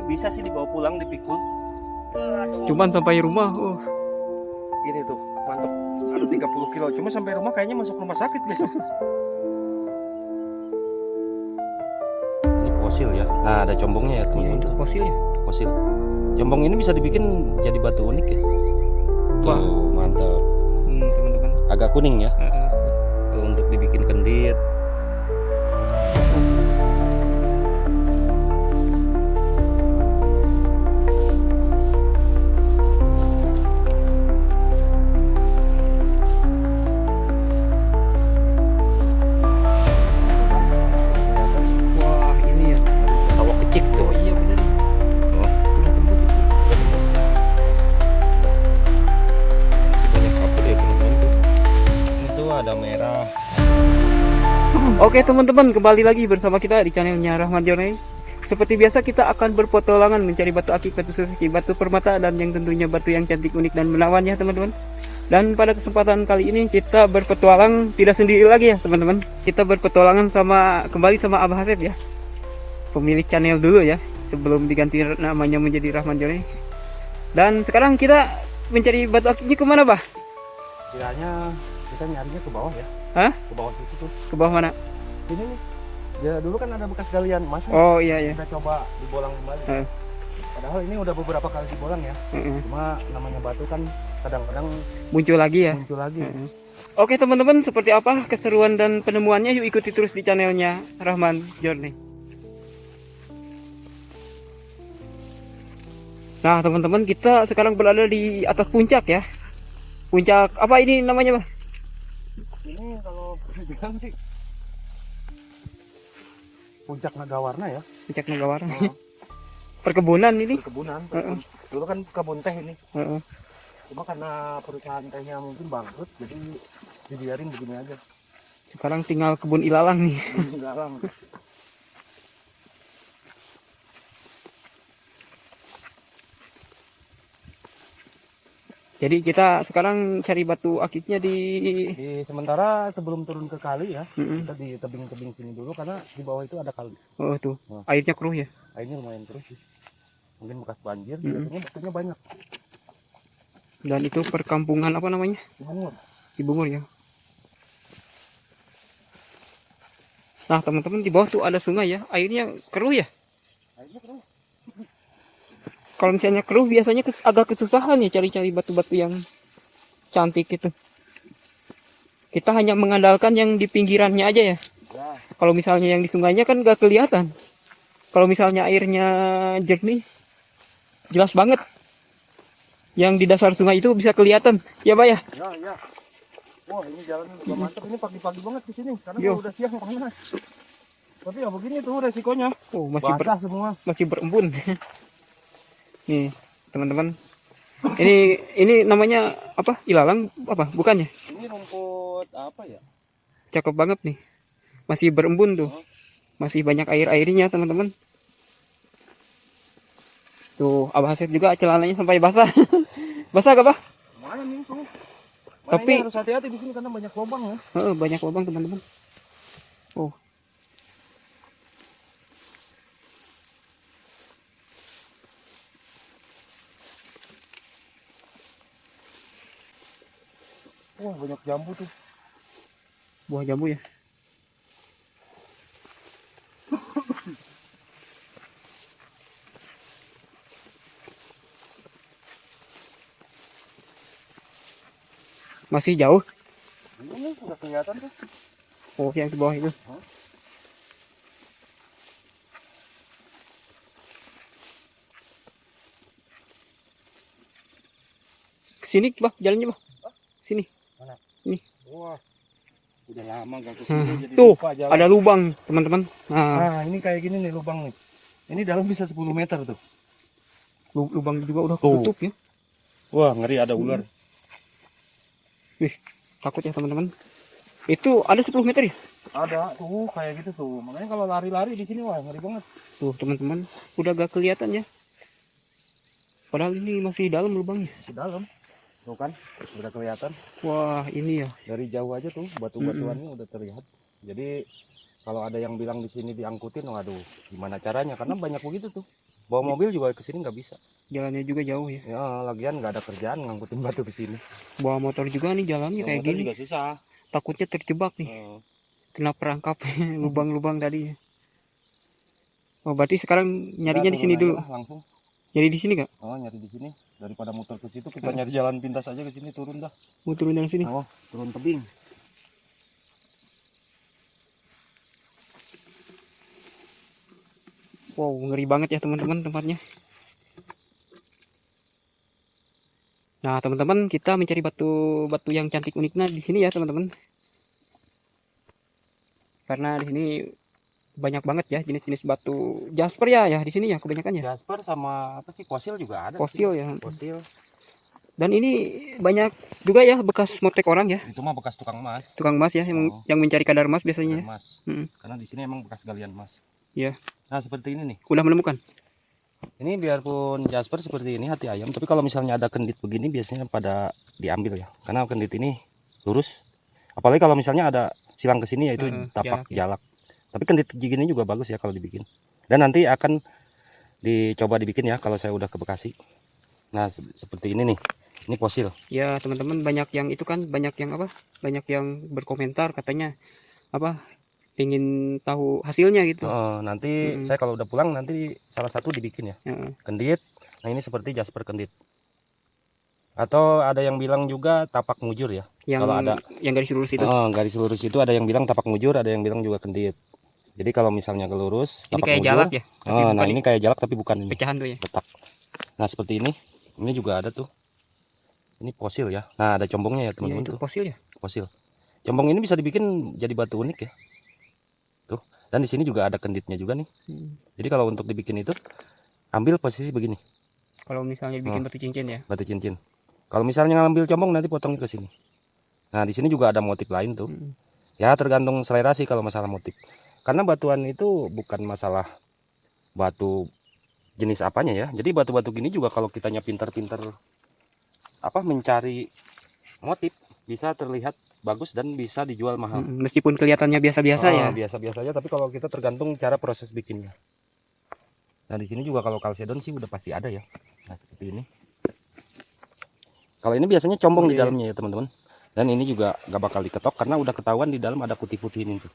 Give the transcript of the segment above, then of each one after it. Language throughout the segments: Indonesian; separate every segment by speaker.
Speaker 1: bisa sih dibawa pulang dipikul.
Speaker 2: Cuman sampai rumah,
Speaker 1: Ini tuh mantap. Aduh 30 kilo. Cuma sampai rumah kayaknya masuk rumah sakit besok. Ini fosil ya. Nah ada combongnya ya teman-teman.
Speaker 2: itu fosil ya.
Speaker 1: Fosil. Combong ini bisa dibikin jadi batu unik ya.
Speaker 2: Wah.
Speaker 1: Tuh mantap.
Speaker 2: Teman-teman.
Speaker 1: Agak kuning ya. Tuh, untuk dibikin kendit.
Speaker 2: Wah, ini ya.
Speaker 1: Tawa kecik tuh.
Speaker 2: Oh iya benar.
Speaker 1: Tuh.
Speaker 2: Sudah tembus itu.
Speaker 1: Masih banyak kapur ya teman-teman tuh. Ini tuh ada merah.
Speaker 2: Oke teman-teman, kembali lagi bersama kita di channelnya Rahman Jonai. Seperti biasa kita akan berpetualangan mencari batu akik, batu susuk, batu permata, dan yang tentunya batu yang cantik, unik, dan menawan ya teman-teman. Dan pada kesempatan kali ini kita berpetualang tidak sendiri lagi ya teman-teman. Kita berpetualangan kembali sama Abah Hasep ya, pemilik channel dulu ya, sebelum diganti namanya menjadi Rahman Jonai. Dan sekarang kita mencari batu akiknya kemana Bah?
Speaker 1: Istilahnya kita nyarinya ke bawah ya.
Speaker 2: Hah?
Speaker 1: Ke bawah situ tuh.
Speaker 2: Ke bawah mana?
Speaker 1: Sini nih. Ya dulu kan ada bekas galian emas.
Speaker 2: Oh iya ya.
Speaker 1: Kita coba dibolang kembali. Padahal ini udah beberapa kali dibolang ya. Cuma namanya batu kan kadang-kadang
Speaker 2: Muncul lagi ya.
Speaker 1: muncul lagi.
Speaker 2: Oke teman-teman, seperti apa keseruan dan penemuannya, yuk ikuti terus di channelnya Rahman Jonai. Nah teman-teman, kita sekarang berada di atas puncak ya. Puncak apa ini namanya Bah?
Speaker 1: Ini kalau bilang sih puncak Nagawarna ya.
Speaker 2: Puncak Nagawarna. Perkebunan ini.
Speaker 1: Perkebunan. Dulu kan kebun teh ini.
Speaker 2: Heeh.
Speaker 1: Cuma karena perusahaan tehnya mungkin bangkrut, jadi dibiarin begini aja.
Speaker 2: Sekarang tinggal kebun ilalang nih.
Speaker 1: Galang.
Speaker 2: Jadi kita sekarang cari batu akiknya di
Speaker 1: Sementara sebelum turun ke kali ya,
Speaker 2: Mm-mm.
Speaker 1: kita di tebing-tebing sini dulu karena di bawah itu ada kali.
Speaker 2: Oh tuh,
Speaker 1: Nah.
Speaker 2: airnya keruh ya.
Speaker 1: Airnya lumayan terus sih. Mungkin bekas banjir,
Speaker 2: Mm-mm.
Speaker 1: biasanya batunya banyak.
Speaker 2: Dan itu perkampungan apa namanya?
Speaker 1: Bungur.
Speaker 2: Cibungur ya. Nah teman-teman, di bawah tuh ada sungai ya, airnya keruh ya.
Speaker 1: Airnya terus.
Speaker 2: Kalau misalnya keruh biasanya agak kesusahan ya cari-cari batu-batu yang cantik itu. Kita hanya mengandalkan yang di pinggirannya aja ya.
Speaker 1: Ya,
Speaker 2: Kalau misalnya yang di sungainya kan gak kelihatan. Kalau misalnya airnya jernih, jelas banget. Yang di dasar sungai itu bisa kelihatan. Ya Pak ya?
Speaker 1: ya. Wah ini jalan juga mantap. Ini pagi-pagi banget di sini karena
Speaker 2: Yo.
Speaker 1: kalau udah siang panas. Tapi ya begini tuh resikonya.
Speaker 2: Oh,
Speaker 1: Basah semua.
Speaker 2: masih berembun. Nih, teman-teman. Ini namanya apa? Ilalang apa? Bukannya?
Speaker 1: Ini rumput apa ya?
Speaker 2: Cakep banget nih. Masih berembun tuh. Masih banyak air-airnya, teman-teman. Tuh, Abah Hasep juga celananya sampai basah. Basah gak, Bah?
Speaker 1: Lumayan nih tuh.
Speaker 2: Tapi
Speaker 1: harus hati-hati di sini karena banyak lubang ya.
Speaker 2: banyak lubang, teman-teman. Oh.
Speaker 1: Wah banyak jambu tuh.
Speaker 2: Buah jambu ya. Masih jauh.
Speaker 1: Ini udah kelihatan tuh.
Speaker 2: Oh, yang di bawah itu. Sini, Bah, jalannya, Bah. Sini.
Speaker 1: Mana?
Speaker 2: Ini.
Speaker 1: Wah. Udah lama gak kesini jadi
Speaker 2: Tuh,
Speaker 1: lupa jalan.
Speaker 2: ada lubang, teman-teman. Nah,
Speaker 1: Nah, ini kayak gini nih lubang nih. Ini dalam bisa 10 meter tuh.
Speaker 2: lubang juga udah
Speaker 1: Tuh.
Speaker 2: tutup ya.
Speaker 1: Wah, ngeri ada ular.
Speaker 2: Wih, takut ya, teman-teman. Itu ada 10 meter ya?
Speaker 1: Ada tuh kayak gitu tuh. Makanya kalau lari-lari di sini wah ngeri banget.
Speaker 2: Tuh, teman-teman, udah gak kelihatan ya. Padahal ini masih dalam lubangnya.
Speaker 1: Di dalam. Tuh kan, udah kelihatan.
Speaker 2: Wah, ini ya.
Speaker 1: Dari jauh aja tuh batu-batuannya udah terlihat. Jadi kalau ada yang bilang di sini diangkutin, waduh, gimana caranya? Karena banyak begitu tuh. Bawa mobil juga ke sini nggak bisa.
Speaker 2: Jalannya juga jauh ya.
Speaker 1: Ya, lagian nggak ada kerjaan ngangkutin batu ke sini.
Speaker 2: Bawa motor juga nih jalannya
Speaker 1: Bawa
Speaker 2: kayak
Speaker 1: motor
Speaker 2: gini.
Speaker 1: juga susah.
Speaker 2: Takutnya terjebak nih. Kena perangkap lubang-lubang tadi. Oh, berarti sekarang nyarinya di
Speaker 1: Udah,
Speaker 2: sini
Speaker 1: turun aja
Speaker 2: dulu.
Speaker 1: lah, langsung.
Speaker 2: Nyari di sini kak?
Speaker 1: Oh, nyari di sini. Daripada muter ke situ, kita nyari jalan pintas aja ke sini, turun dah.
Speaker 2: Mau turun dari sini?
Speaker 1: Oh, turun tebing.
Speaker 2: Wow, ngeri banget ya teman-teman tempatnya. Nah, teman-teman, kita mencari batu-batu yang cantik uniknya di sini ya, teman-teman. Karena di sini banyak banget ya jenis-jenis batu jasper ya di sini ya kebanyakan ya.
Speaker 1: Jasper sama apa sih, fosil juga ada.
Speaker 2: Fosil
Speaker 1: di sini.
Speaker 2: ya.
Speaker 1: Fosil.
Speaker 2: Dan ini banyak juga ya bekas motek orang ya.
Speaker 1: Itu mah bekas tukang emas.
Speaker 2: Tukang emas ya yang mencari kadar emas biasanya.
Speaker 1: Kadar emas.
Speaker 2: Hmm.
Speaker 1: Karena di sini emang bekas galian emas.
Speaker 2: Iya.
Speaker 1: Nah, seperti ini nih.
Speaker 2: Udah menemukan.
Speaker 1: Ini biarpun jasper seperti ini hati ayam, tapi kalau misalnya ada kendit begini biasanya pada diambil ya. Karena kendit ini lurus. Apalagi kalau misalnya ada silang ke sini yaitu tapak jalak. Tapi kendit gini juga bagus ya kalau dibikin. Dan nanti akan dicoba dibikin ya kalau saya udah ke Bekasi. Nah, seperti ini nih. Ini fosil.
Speaker 2: Ya, teman-teman, banyak yang itu kan, banyak yang apa? Banyak yang berkomentar katanya apa? Pengen tahu hasilnya gitu.
Speaker 1: Nanti saya kalau udah pulang nanti salah satu dibikin ya. Kendit. Nah, ini seperti jasper kendit. Atau ada yang bilang juga tapak mujur ya. Kalau ada
Speaker 2: yang garis lurus itu.
Speaker 1: Garis lurus itu ada yang bilang tapak mujur, ada yang bilang juga kendit. Jadi kalau misalnya lurus,
Speaker 2: ini
Speaker 1: tapak
Speaker 2: kayak
Speaker 1: mujur,
Speaker 2: jalak ya.
Speaker 1: Nah, ini kayak jalak tapi bukan ini.
Speaker 2: Pecahan tuh ya.
Speaker 1: Petak. Nah, seperti ini. Ini juga ada tuh. Ini fosil ya. Nah, ada combongnya ya, teman-teman.
Speaker 2: Itu fosil ya.
Speaker 1: Fosil. Combong ini bisa dibikin jadi batu unik ya. Tuh. Dan di sini juga ada kenditnya juga nih. Jadi kalau untuk dibikin itu, ambil posisi begini.
Speaker 2: Kalau misalnya bikin batu cincin ya.
Speaker 1: Batu cincin. Kalau misalnya ngambil combong nanti potong ke sini. Nah, di sini juga ada motif lain tuh. Ya, tergantung selera sih kalau masalah motif. Karena batuan itu bukan masalah batu jenis apanya ya. Jadi batu-batu gini juga kalau kitanya pintar-pintar mencari motif bisa terlihat bagus dan bisa dijual mahal.
Speaker 2: Meskipun kelihatannya biasa-biasa ya.
Speaker 1: Biasa-biasa aja, tapi kalau kita tergantung cara proses bikinnya. Nah, di sini juga kalau kalsedon sih udah pasti ada ya. Nah, seperti ini. Kalau ini biasanya combong di dalamnya ya, teman-teman. Dan ini juga gak bakal diketok karena udah ketahuan di dalam ada putih-putih ini tuh.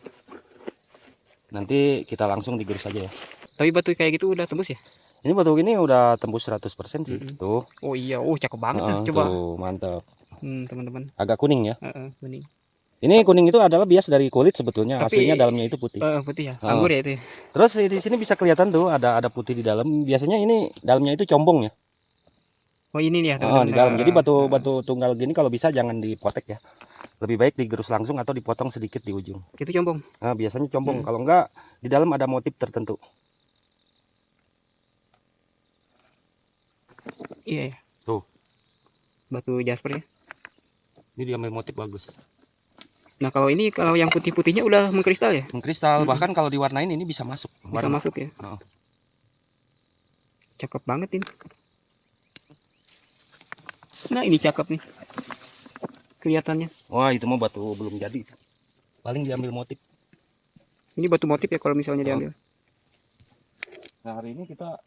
Speaker 1: Nanti kita langsung digerus aja ya.
Speaker 2: Tapi batu kayak gitu udah tembus ya?
Speaker 1: Ini batu ini udah tembus 100% sih. Tuh.
Speaker 2: Oh iya, cakep banget coba.
Speaker 1: Tuh, mantap.
Speaker 2: Teman-teman.
Speaker 1: Agak kuning ya.
Speaker 2: Kuning.
Speaker 1: Ini kuning itu adalah bias dari kulit sebetulnya.
Speaker 2: Tapi,
Speaker 1: aslinya dalamnya itu putih.
Speaker 2: Putih ya. Anggur ya itu ya.
Speaker 1: Terus di sini bisa kelihatan tuh ada putih di dalam. Biasanya ini dalamnya itu combong ya.
Speaker 2: Oh, ini nih ya,
Speaker 1: teman-teman. Di dalam. Jadi batu tunggal gini kalau bisa jangan dipotek ya. Lebih baik digerus langsung atau dipotong sedikit di ujung.
Speaker 2: Itu combong.
Speaker 1: Nah, biasanya combong. Kalau enggak di dalam ada motif tertentu.
Speaker 2: Iya.
Speaker 1: Tuh.
Speaker 2: Batu jasper ya.
Speaker 1: Ini diambil motif bagus.
Speaker 2: Nah, kalau yang putih-putihnya udah mengkristal ya?
Speaker 1: Mengkristal, bahkan kalau diwarnain ini bisa masuk.
Speaker 2: Bisa masuk ya. Cakep banget ini. Nah, ini cakep nih. Kelihatannya.
Speaker 1: Wah, itu mah batu belum jadi. Paling diambil motif.
Speaker 2: Ini batu motif ya kalau misalnya diambil.
Speaker 1: Nah, hari ini kita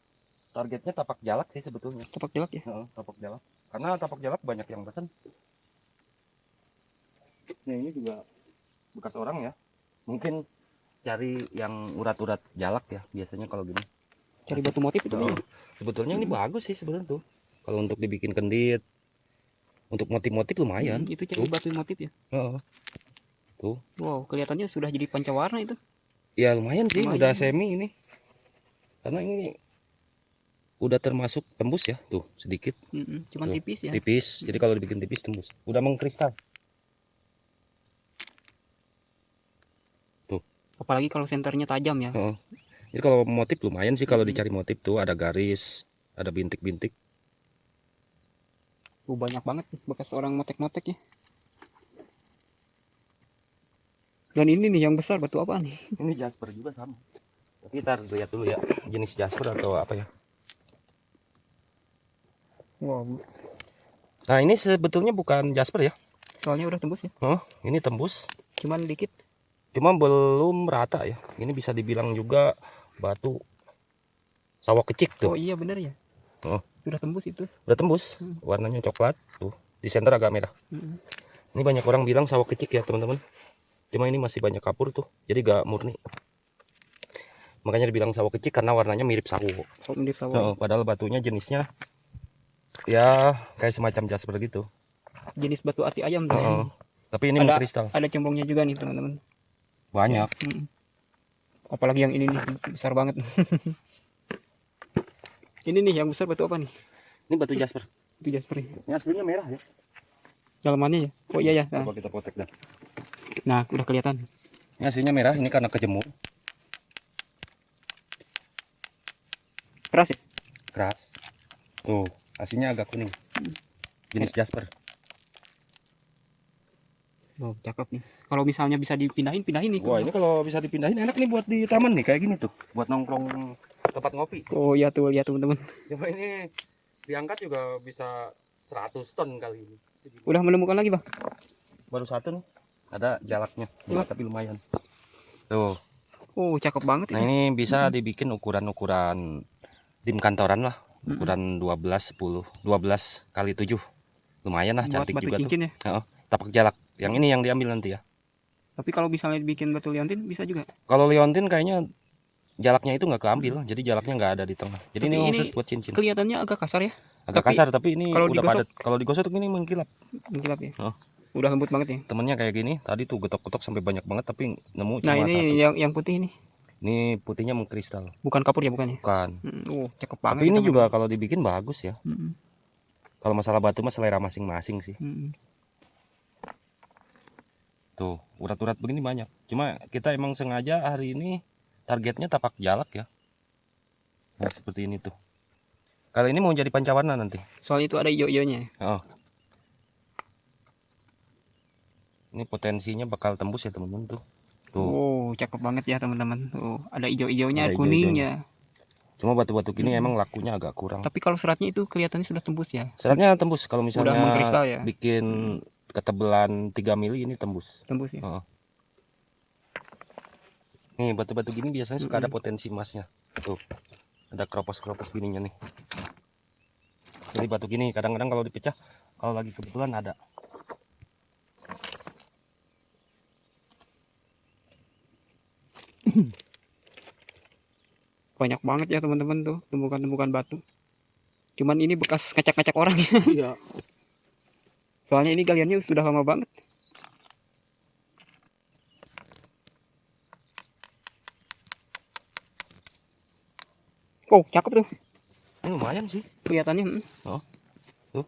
Speaker 1: targetnya tapak jalak sih sebetulnya.
Speaker 2: Tapak jalak ya?
Speaker 1: Tapak jalak. Karena tapak jalak banyak yang pesan. Nah, ini juga bekas orang ya. Mungkin cari yang urat-urat jalak ya biasanya kalau gini.
Speaker 2: Cari batu motif itu.
Speaker 1: Sebetulnya ini bagus sih sebenarnya tuh. Kalau untuk dibikin kendit, untuk motif-motif lumayan.
Speaker 2: Itu cari batu motif ya.
Speaker 1: Tuh.
Speaker 2: Wow, kelihatannya sudah jadi pancawarna itu.
Speaker 1: Ya lumayan sih, udah semi ini. Karena ini udah termasuk tembus ya, tuh sedikit.
Speaker 2: Cuman tuh, tipis ya.
Speaker 1: Tipis. Jadi kalau dibikin tipis tembus. Udah mengkristal. Tuh.
Speaker 2: Apalagi kalau senternya tajam ya.
Speaker 1: Jadi kalau motif lumayan sih kalau dicari motif tuh ada garis, ada bintik-bintik.
Speaker 2: Banyak banget bekas orang motek-motek ya. Dan ini nih yang besar batu apa nih?
Speaker 1: Ini jasper juga sama. Tapi kita lihat dulu ya jenis jasper atau apa ya.
Speaker 2: Wow.
Speaker 1: Nah, ini sebetulnya bukan jasper ya.
Speaker 2: Soalnya udah tembus ya.
Speaker 1: Ini tembus.
Speaker 2: Cuman dikit.
Speaker 1: Cuma belum rata ya. Ini bisa dibilang juga batu sawah kecik
Speaker 2: Oh
Speaker 1: tuh.
Speaker 2: iya benar ya.
Speaker 1: Oh.
Speaker 2: Sudah tembus itu.
Speaker 1: Udah tembus. Warnanya coklat tuh. Di center agak merah. Ini banyak orang bilang sawah kecik ya teman-teman. Cuma ini masih banyak kapur tuh. Jadi gak murni. Makanya dibilang sawah kecik karena warnanya mirip sawo.
Speaker 2: Oh, mirip sawo.
Speaker 1: Padahal batunya jenisnya ya kayak semacam jasper gitu.
Speaker 2: Jenis batu ati ayam tuh.
Speaker 1: Tapi ini
Speaker 2: ada
Speaker 1: mengkristal.
Speaker 2: ada cembongnya juga nih teman-teman.
Speaker 1: Banyak.
Speaker 2: Ya. Apalagi yang ini nih besar banget. Ini nih yang besar batu apa nih?
Speaker 1: Ini batu jasper.
Speaker 2: Batu jasper.
Speaker 1: Ini aslinya merah ya.
Speaker 2: Dalamannya ya. Oh iya ya.
Speaker 1: Coba kita potek dah.
Speaker 2: Nah, udah kelihatan.
Speaker 1: Ini aslinya merah, ini karena kejemur.
Speaker 2: Keras ya?
Speaker 1: Keras. Tuh, aslinya agak kuning. Jenis jasper.
Speaker 2: Oh, cakep nih. Kalau misalnya bisa dipindahin, pindahin nih.
Speaker 1: Wah, ini kalau bisa dipindahin enak nih buat di taman nih kayak gini tuh, buat nongkrong tempat ngopi.
Speaker 2: Oh iya tuh, lihat teman-teman.
Speaker 1: Coba ini diangkat juga bisa 100 ton kali ini.
Speaker 2: Udah menemukan lagi, Bang?
Speaker 1: Baru satu nih. Ada jalaknya, tapi lumayan. Tuh.
Speaker 2: Oh, cakep banget
Speaker 1: Nah,
Speaker 2: ini.
Speaker 1: ini bisa dibikin ukuran-ukuran dim kantoran lah. Ukuran 12 10, 12 kali 7. Lumayan lah,
Speaker 2: Buat
Speaker 1: cantik
Speaker 2: batu
Speaker 1: juga
Speaker 2: cincin
Speaker 1: tuh.
Speaker 2: Ya?
Speaker 1: Tapak jalak. Yang ini yang diambil nanti ya.
Speaker 2: Tapi kalau misalnya dibikin batu liontin bisa juga.
Speaker 1: Kalau liontin kayaknya jalaknya itu nggak keambil, jadi jalaknya nggak ada di tengah. Jadi
Speaker 2: Tapi
Speaker 1: ini khusus buat cincin.
Speaker 2: Kelihatannya agak kasar ya.
Speaker 1: Agak kasar tapi ini
Speaker 2: kalau
Speaker 1: udah
Speaker 2: digosok,
Speaker 1: padat. Kalau digosok ini mengkilap.
Speaker 2: Mengkilap ya.
Speaker 1: Oh.
Speaker 2: Udah lembut banget ya.
Speaker 1: Temennya kayak gini, tadi tuh getok-getok sampai banyak banget tapi nemu
Speaker 2: Nah,
Speaker 1: cuma
Speaker 2: ini
Speaker 1: satu.
Speaker 2: yang putih ini.
Speaker 1: Ini putihnya mengkristal.
Speaker 2: Bukan kapur ya, bukan ya?
Speaker 1: Bukan.
Speaker 2: Cakep banget.
Speaker 1: Tapi ini juga kalau dibikin bagus ya. Kalau masalah batu mah selera masing-masing sih. Tuh, urat-urat begini banyak. Cuma kita emang sengaja hari ini targetnya tapak jalak ya. Nah, seperti ini tuh. Kali ini mau jadi pancawarna nanti.
Speaker 2: Soal itu ada ijo-ijonya.
Speaker 1: Oh. Ini potensinya bakal tembus ya teman-teman tuh. Tuh.
Speaker 2: Oh, cakep banget ya teman-teman. Tuh, ada ijo-ijonya, kuningnya.
Speaker 1: Cuma batu-batu gini emang lakunya agak kurang.
Speaker 2: Tapi kalau seratnya itu kelihatannya sudah tembus ya.
Speaker 1: Seratnya tembus kalau misalnya
Speaker 2: udah mengkristal ya.
Speaker 1: Bikin ketebalan 3 mili ini tembus.
Speaker 2: Tembus ya.
Speaker 1: Nih batu-batu gini biasanya suka ada potensi emasnya. Tuh. Ada keropos-keropos gininya nih. Jadi batu gini kadang-kadang kalau dipecah, kalau lagi kebetulan ada.
Speaker 2: Banyak banget ya teman-teman tuh tumbukan-tumbukan batu. Cuman ini bekas ngacak-ngacak orang ya.
Speaker 1: Iya.
Speaker 2: Soalnya ini galiannya sudah lama banget. Oh, cakep tuh.
Speaker 1: Ini lumayan sih.
Speaker 2: Kelihatannya.
Speaker 1: Oh. Tuh.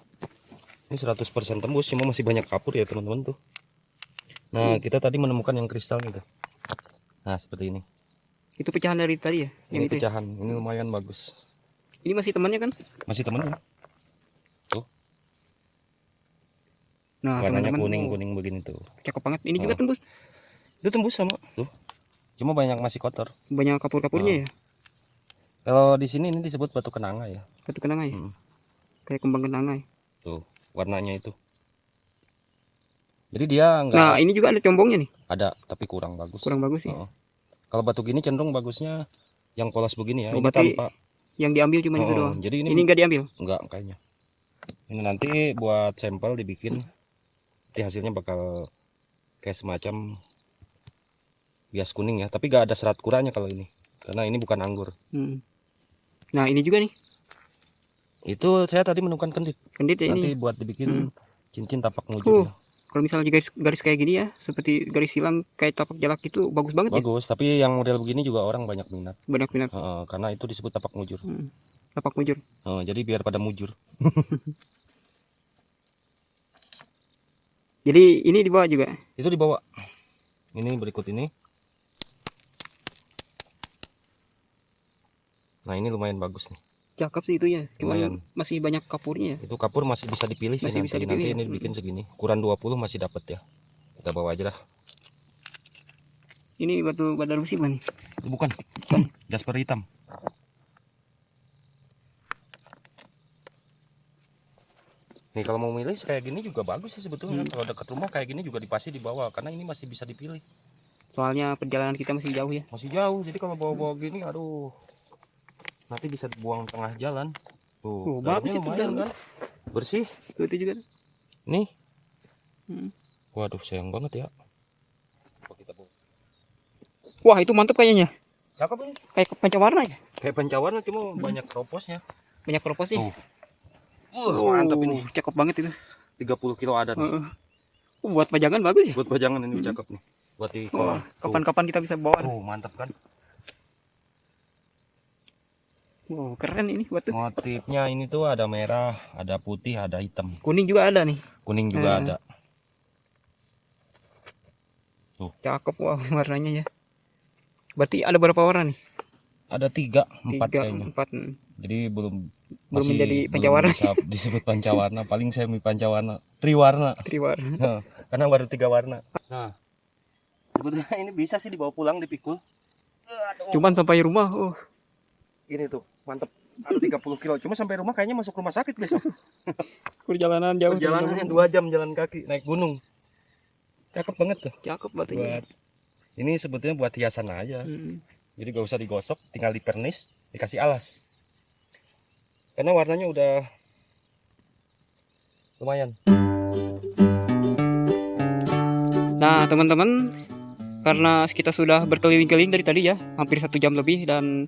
Speaker 1: Ini 100% tembus, cuma masih banyak kapur ya teman-teman tuh. Nah, kita tadi menemukan yang kristal gitu. Nah, seperti ini.
Speaker 2: Itu pecahan dari tadi ya?
Speaker 1: Ini pecahan, ini lumayan bagus.
Speaker 2: Ini masih temannya kan?
Speaker 1: Masih temannya. Tuh.
Speaker 2: Nah,
Speaker 1: warnanya kuning-kuning begini tuh.
Speaker 2: Cakep banget. Ini juga tembus.
Speaker 1: Itu tembus sama tuh. Cuma banyak masih kotor.
Speaker 2: Banyak kapur-kapurnya ya.
Speaker 1: Kalau di sini ini disebut batu kenanga ya.
Speaker 2: Batu kenanga ya. Kayak kembang kenanga ya.
Speaker 1: Tuh, warnanya itu. Jadi dia enggak.
Speaker 2: Nah, ini juga ada combongnya nih.
Speaker 1: Ada, tapi kurang bagus.
Speaker 2: Kurang bagus ya.
Speaker 1: Kalau batu gini cenderung bagusnya yang polos begini ya.
Speaker 2: Oh,
Speaker 1: ini tanpa.
Speaker 2: Yang diambil cuma itu doang.
Speaker 1: Jadi ini
Speaker 2: enggak diambil.
Speaker 1: Enggak kayaknya. Ini nanti buat sampel dibikin. Nanti hasilnya bakal kayak semacam bias kuning ya, tapi gak ada serat kuranya kalau ini. Karena ini bukan anggur.
Speaker 2: Nah, ini juga nih.
Speaker 1: Itu saya tadi menemukan kendit.
Speaker 2: Kendit ya
Speaker 1: nanti
Speaker 2: ini.
Speaker 1: Buat dibikin cincin tapak mujur ya.
Speaker 2: Kalau misalnya garis kayak gini ya, seperti garis silang kayak tapak jalak itu bagus banget.
Speaker 1: Bagus, tapi yang model begini juga orang banyak minat.
Speaker 2: Banyak minat.
Speaker 1: Karena itu disebut tapak mujur.
Speaker 2: Tapak mujur.
Speaker 1: Jadi biar pada mujur.
Speaker 2: Jadi ini dibawa juga.
Speaker 1: Itu dibawa. Ini berikut ini. Nah, ini lumayan bagus nih.
Speaker 2: Cakep sih itu ya. Cuman
Speaker 1: lumayan.
Speaker 2: Masih banyak kapurnya ya.
Speaker 1: Itu kapur masih bisa dipilih sih nanti. Nanti ini bikin segini. Ukuran 20 masih dapat ya. Kita bawa aja lah.
Speaker 2: Ini batu badarusi bukan?
Speaker 1: Bukan. Jasper hitam. Nih kalau mau milih kayak gini juga bagus sih sebetulnya. Kalau dekat rumah kayak gini juga pasti dibawa karena ini masih bisa dipilih.
Speaker 2: Soalnya perjalanan kita masih jauh ya.
Speaker 1: Masih jauh. Jadi kalau bawa-bawa gini aduh. nanti bisa buang tengah jalan.
Speaker 2: Oh,
Speaker 1: Tuh,
Speaker 2: bagus
Speaker 1: dalamnya
Speaker 2: itu
Speaker 1: lumayan
Speaker 2: dalam.
Speaker 1: kan? Bersih.
Speaker 2: Itu juga.
Speaker 1: Nih.
Speaker 2: Hmm.
Speaker 1: Waduh, sayang banget ya. Coba kita bawa.
Speaker 2: Wah, itu mantap kayaknya.
Speaker 1: Cakep ini.
Speaker 2: Kayak pancawarna ya.
Speaker 1: Kayak pancawarna cuma banyak keroposnya.
Speaker 2: Banyak keropos sih.
Speaker 1: Tuh. Mantap ini.
Speaker 2: Cakep banget itu.
Speaker 1: 30 kilo ada nih.
Speaker 2: Heeh. Buat pajangan bagus ya.
Speaker 1: Buat pajangan ini cakep nih. Buat di kolam.
Speaker 2: Wah, kapan-kapan kita bisa bawa.
Speaker 1: Tuh, mantap kan?
Speaker 2: Wow, keren ini batu.
Speaker 1: Motifnya ini tuh ada merah, ada putih, ada hitam.
Speaker 2: Kuning juga ada nih.
Speaker 1: Kuning juga ada.
Speaker 2: Cakep, wah warnanya ya. Berarti ada berapa warna nih?
Speaker 1: Ada 3, 4
Speaker 2: Tiga,
Speaker 1: kayaknya.
Speaker 2: 4.
Speaker 1: Jadi belum
Speaker 2: Menjadi pancawarna.
Speaker 1: bisa disebut pancawarna. Paling semi pancawarna, triwarna.
Speaker 2: Triwarna.
Speaker 1: Nah, karena baru 3 warna. Nah, sebetulnya ini bisa sih dibawa pulang dipikul.
Speaker 2: Cuman sampai rumah,
Speaker 1: Ini tuh mantep. Ada 30 kilo. Cuma sampai rumah kayaknya masuk rumah sakit besok.
Speaker 2: perjalanan jauh.
Speaker 1: Perjalanannya 2 jam jalan kaki naik gunung. Cakep banget tuh.
Speaker 2: Cakep batunya.
Speaker 1: Ini sebetulnya buat hiasan aja. Jadi gak usah digosok, tinggal dipernis, dikasih alas. Karena warnanya udah lumayan.
Speaker 2: Nah teman-teman, karena kita sudah berkeliling-keliling dari tadi ya, hampir 1 jam lebih, dan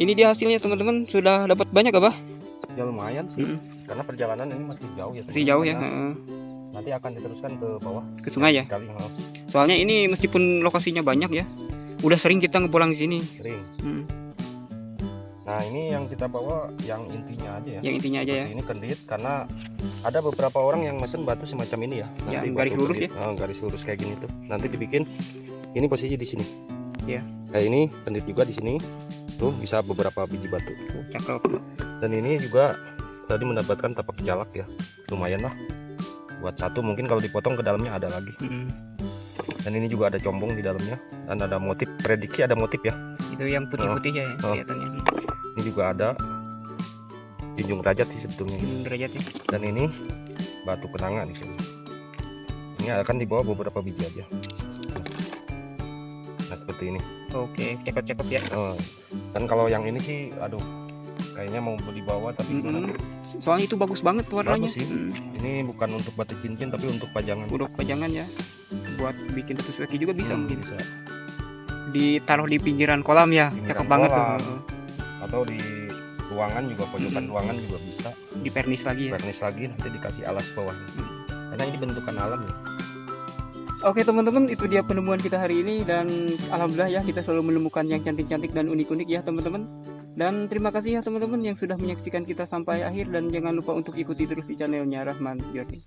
Speaker 2: ini dia hasilnya teman-teman. Sudah dapat banyak apa?
Speaker 1: Ya lumayan sih. Karena perjalanan ini masih jauh ya.
Speaker 2: Masih jauh ya.
Speaker 1: Nanti akan diteruskan ke bawah.
Speaker 2: Ke sungai ya.
Speaker 1: Kali,
Speaker 2: Soalnya ini meskipun lokasinya banyak ya, udah sering kita ngepulang di sini.
Speaker 1: sering. Nah ini yang kita bawa yang intinya aja ya.
Speaker 2: Yang intinya aja ya.
Speaker 1: Seperti ini kendit karena ada beberapa orang yang mesen batu semacam ini ya.
Speaker 2: Yang
Speaker 1: Nanti
Speaker 2: garis
Speaker 1: batu
Speaker 2: lurus
Speaker 1: kendit, garis lurus kayak gini tuh. Nanti dibikin ini posisi di sini.
Speaker 2: Ya.
Speaker 1: Kayak ini kendit juga di sini. Tuh bisa beberapa biji batu.
Speaker 2: Cakep.
Speaker 1: Dan ini juga tadi mendapatkan tapak jalak ya. Lumayan lah. Buat satu mungkin kalau dipotong ke dalamnya ada lagi. Dan ini juga ada combong di dalamnya dan ada motif, prediksi ada motif ya.
Speaker 2: Itu yang putih-putih ya kelihatannya.
Speaker 1: Ini juga ada junjung derajat sih sebetulnya.
Speaker 2: Junjung derajat ya.
Speaker 1: Dan ini batu kenanga di sini. Ini akan dibawa beberapa biji aja. Nah seperti ini.
Speaker 2: Oke, cakep-cakep ya.
Speaker 1: Dan kalau yang ini sih, aduh, kayaknya mau dibawa tapi gimana?
Speaker 2: Soalnya itu bagus banget warnanya.
Speaker 1: Bagus sih. Ini bukan untuk batu cincin tapi untuk pajangan.
Speaker 2: Untuk pajangan ya. Buat bikin batu sueki juga bisa mungkin.
Speaker 1: Bisa.
Speaker 2: Ditaruh di pinggiran kolam ya.
Speaker 1: Pinggiran
Speaker 2: Cakep banget
Speaker 1: kolam.
Speaker 2: tuh.
Speaker 1: Atau di ruangan juga, pojokan ruangan juga bisa.
Speaker 2: Di pernis lagi ya.
Speaker 1: Vernis lagi nanti dikasih alas bawah. Karena ini bentukan alam ya.
Speaker 2: Oke teman-teman, itu dia penemuan kita hari ini, dan alhamdulillah ya kita selalu menemukan yang cantik-cantik dan unik-unik ya teman-teman. Dan terima kasih ya teman-teman yang sudah menyaksikan kita sampai akhir, dan jangan lupa untuk ikuti terus di channelnya Rahman Journey.